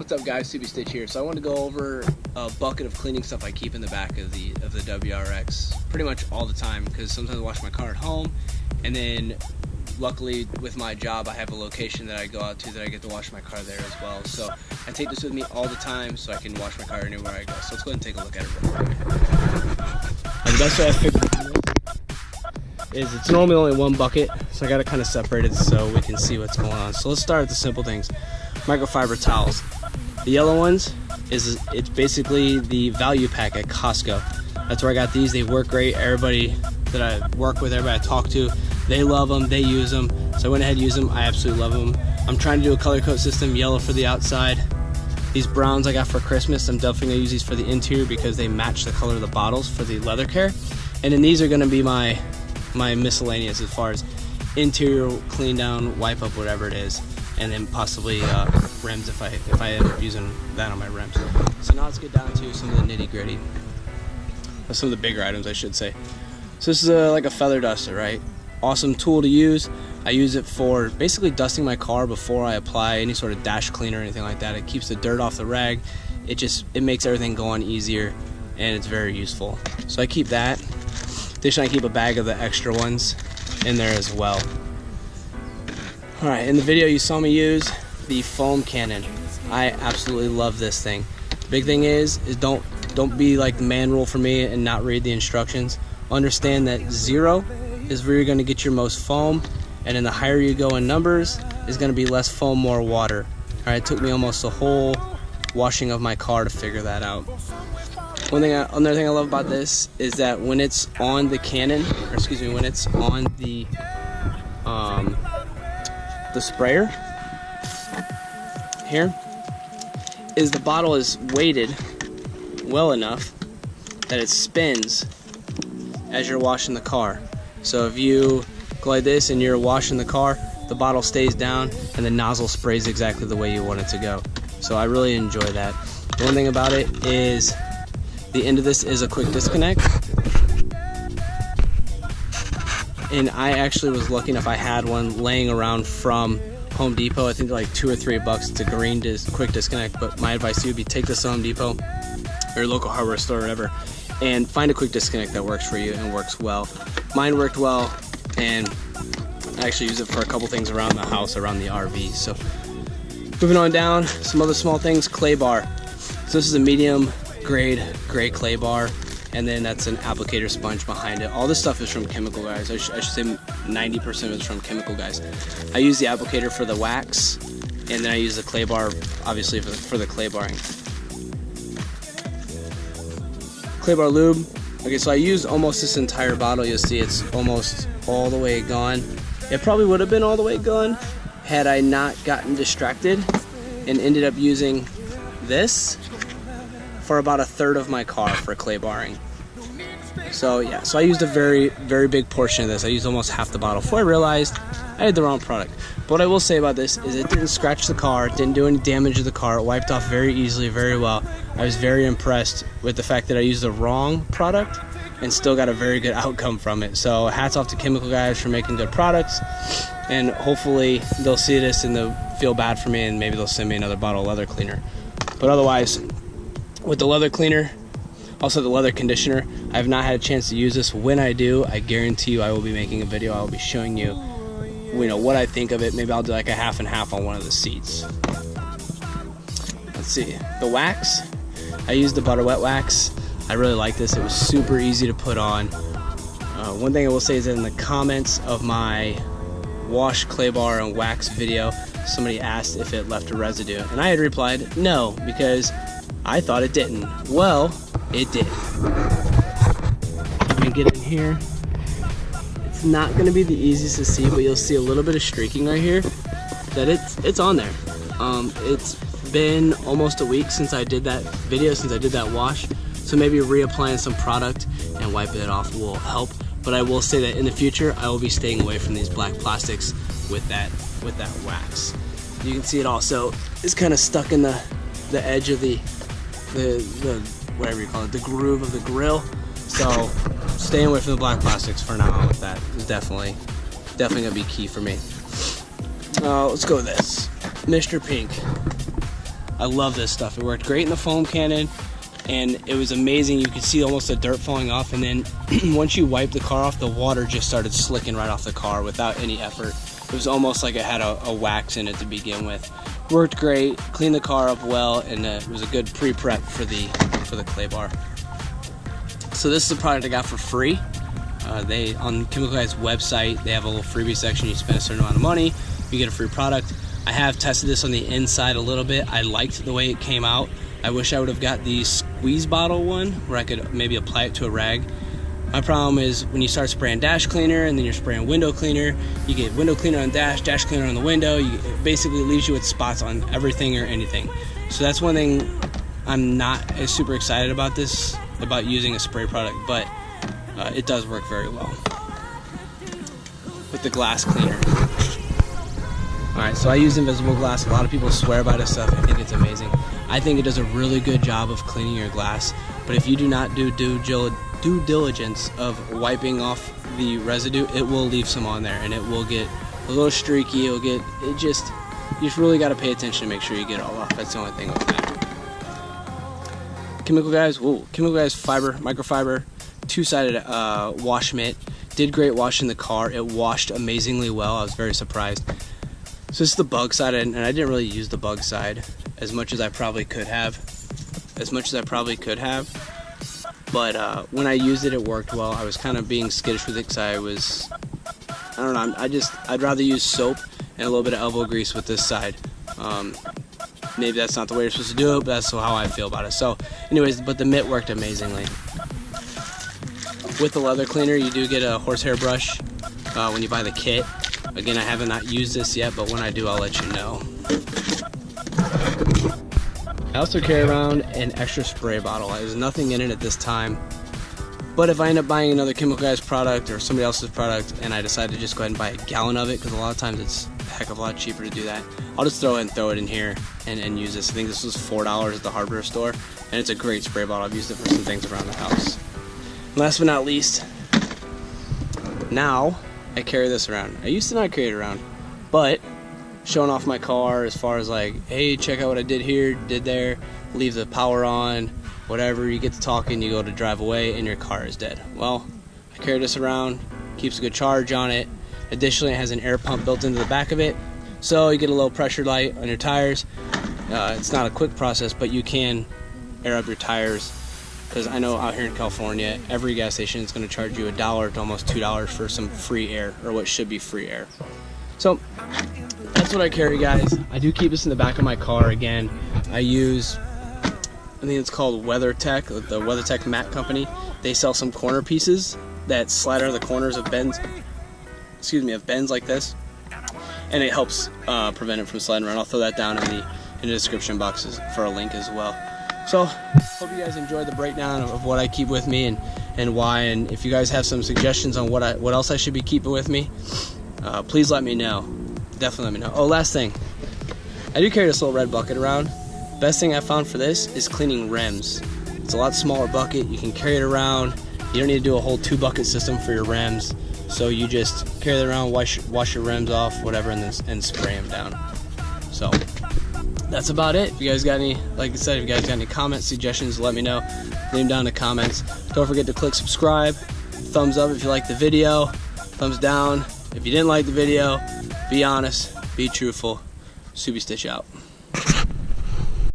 What's up guys, CB Stitch here. So I want to go over a bucket of cleaning stuff I keep in the back of the WRX pretty much all the time, because sometimes I wash my car at home, and then luckily with my job I have a location that I go out to that I get to wash my car there as well. So I take this with me all the time so I can wash my car anywhere I go. So let's go ahead and take a look at it real quick. The best way I figured is it's normally only one bucket, so I got it kind of separated so we can see what's going on. So let's start with the simple things. Microfiber towels. The yellow ones, it's basically the value pack at Costco. That's where I got these. They work great. Everybody that I work with, everybody I talk to, they love them, they use them. So I went ahead and used them. I absolutely love them. I'm trying to do a color code system, yellow for the outside. These browns I got for Christmas, I'm definitely gonna use these for the interior because they match the color of the bottles for the leather care. And then these are gonna be my miscellaneous as far as interior clean down, wipe up, whatever it is. And then possibly rims if I end up using that on my rims. So now let's get down to some of the nitty gritty. Some of the bigger items, I should say. So this is like a feather duster, right? Awesome tool to use. I use it for basically dusting my car before I apply any sort of dash cleaner or anything like that. It keeps the dirt off the rag. It makes everything go on easier, and it's very useful. So I keep that. Additionally, I keep a bag of the extra ones in there as well. Alright, in the video you saw me use the foam cannon. I absolutely love this thing. The big thing is don't be like the man rule for me and not read the instructions. Understand that 0 is where you're going to get your most foam, and then the higher you go in numbers is going to be less foam, more water. Alright, it took me almost a whole washing of my car to figure that out. Another thing I love about this is that when it's on the cannon, or excuse me, when it's on the sprayer here, is the bottle is weighted well enough that it spins as you're washing the car. So if you go like this and you're washing the car, the bottle stays down and the nozzle sprays exactly the way you want it to go. So I really enjoy that. The one thing about it is the end of this is a quick disconnect. And I actually was lucky enough, I had one laying around from Home Depot. I think like $2 or $3. It's a green quick disconnect, but my advice to you would be take this to Home Depot or your local hardware store or whatever and find a quick disconnect that works for you and works well. Mine worked well, and I actually use it for a couple things around the house, around the RV. So moving on down, some other small things. Clay bar. So this is a medium grade gray clay bar, and then that's an applicator sponge behind it. All this stuff is from Chemical Guys. I should say 90% of it's from Chemical Guys. I use the applicator for the wax, and then I use the clay bar obviously for the clay barring. Clay bar lube. Okay, so I used almost this entire bottle. You'll see it's almost all the way gone. It probably would have been all the way gone had I not gotten distracted and ended up using this for about 1/3 of my car for clay barring. So yeah, so I used a very, very big portion of this. I used almost half the bottle before I realized I had the wrong product. But what I will say about this is it didn't scratch the car, it didn't do any damage to the car, it wiped off very easily, very well. I was very impressed with the fact that I used the wrong product and still got a very good outcome from it. So hats off to Chemical Guys for making good products, and hopefully they'll see this and they'll feel bad for me and maybe they'll send me another bottle of leather cleaner. But otherwise, with the leather cleaner, also the leather conditioner, I have not had a chance to use this. When I do, I guarantee you I will be making a video. I will be showing you, what I think of it. Maybe I'll do like a half and half on one of the seats. Let's see, the wax. I used the butter wet wax. I really like this. It was super easy to put on. One thing I will say is that in the comments of my wash clay bar and wax video, somebody asked if it left a residue, and I had replied no, because I thought it didn't. Well, it did. Let me get in here. It's not going to be the easiest to see, but you'll see a little bit of streaking right here. That it's on there. It's been almost a week since I did that video, since I did that wash. So maybe reapplying some product and wiping it off will help. But I will say that in the future, I will be staying away from these black plastics with that wax. You can see it also. It's kind of stuck in the edge of the whatever you call it, the groove of the grill. So staying away from the black plastics for now on with that is definitely gonna be key for me. Let's go with this, Mr. Pink. I love this stuff. It worked great in the foam cannon, and it was amazing. You could see almost the dirt falling off, and then once you wipe the car off, the water just started slicking right off the car without any effort. It was almost like it had a wax in it to begin with. Worked great, cleaned the car up well, and it was a good pre-prep for the clay bar. So this is a product I got for free. They on Chemical Guy's website, they have a little freebie section. You spend a certain amount of money, you get a free product. I have tested this on the inside a little bit. I liked the way it came out. I wish I would have got the squeeze bottle one where I could maybe apply it to a rag. My problem is when you start spraying dash cleaner and then you're spraying window cleaner, you get window cleaner on dash cleaner on the window. It basically leaves you with spots on everything or anything. So that's one thing I'm not as super excited about about using a spray product, but it does work very well with the glass cleaner. Alright, so I use invisible glass. A lot of people swear by this stuff. I think it's amazing. I think it does a really good job of cleaning your glass, but if you do not do due diligence of wiping off the residue, it will leave some on there and it will get a little streaky. You just really got to pay attention to make sure you get it all off. That's the only thing with that. Chemical Guys microfiber 2-sided wash mitt. Did great washing the car. It washed amazingly well. I was very surprised. So this is the bug side, and I didn't really use the bug side as much as I probably could have. But when I used it, it worked well. I was kind of being skittish with it because I don't know, I'd rather use soap and a little bit of elbow grease with this side. Maybe that's not the way you're supposed to do it, but that's how I feel about it. So anyways, but the mitt worked amazingly. With the leather cleaner, you do get a horsehair brush when you buy the kit. Again, I haven't not used this yet, but when I do, I'll let you know. I also carry around an extra spray bottle. There's nothing in it at this time, but if I end up buying another Chemical Guys product or somebody else's product and I decide to just go ahead and buy a gallon of it, because a lot of times it's a heck of a lot cheaper to do that, I'll just throw it in here and use this. I think this was $4 at the hardware store, and it's a great spray bottle. I've used it for some things around the house. And last but not least, now I carry this around. I used to not carry it around, but showing off my car as far as like, hey, check out what I did here, did there, leave the power on, whatever. You get to talking, you go to drive away, and your car is dead. Well, I carry this around, keeps a good charge on it. Additionally, it has an air pump built into the back of it, so you get a low pressure light on your tires. It's not a quick process, but you can air up your tires, because I know out here in California, every gas station is going to charge you $1 to almost $2 for some free air, or what should be free air. So that's what I carry, guys. I do keep this in the back of my car. Again, I use, I think it's called WeatherTech, the WeatherTech mat company. They sell some corner pieces that slide out of the corners of bends, like this, and it helps prevent it from sliding around. I'll throw that down in the description boxes for a link as well. So hope you guys enjoyed the breakdown of what I keep with me and why, and if you guys have some suggestions on what else I should be keeping with me, please let me know. Definitely let me know. Oh, last thing, I do carry this little red bucket around. Best thing I found for this is cleaning rims. It's a lot smaller bucket. You can carry it around. You don't need to do a whole 2-bucket system for your rims. So you just carry it around, wash your rims off, whatever, and spray them down. So that's about it. If you guys got any, like I said, if you guys got any comments, suggestions, let me know. Leave them down in the comments. Don't forget to click subscribe. Thumbs up if you like the video. Thumbs down if you didn't like the video. Be honest. Be truthful. Subi Stitch out.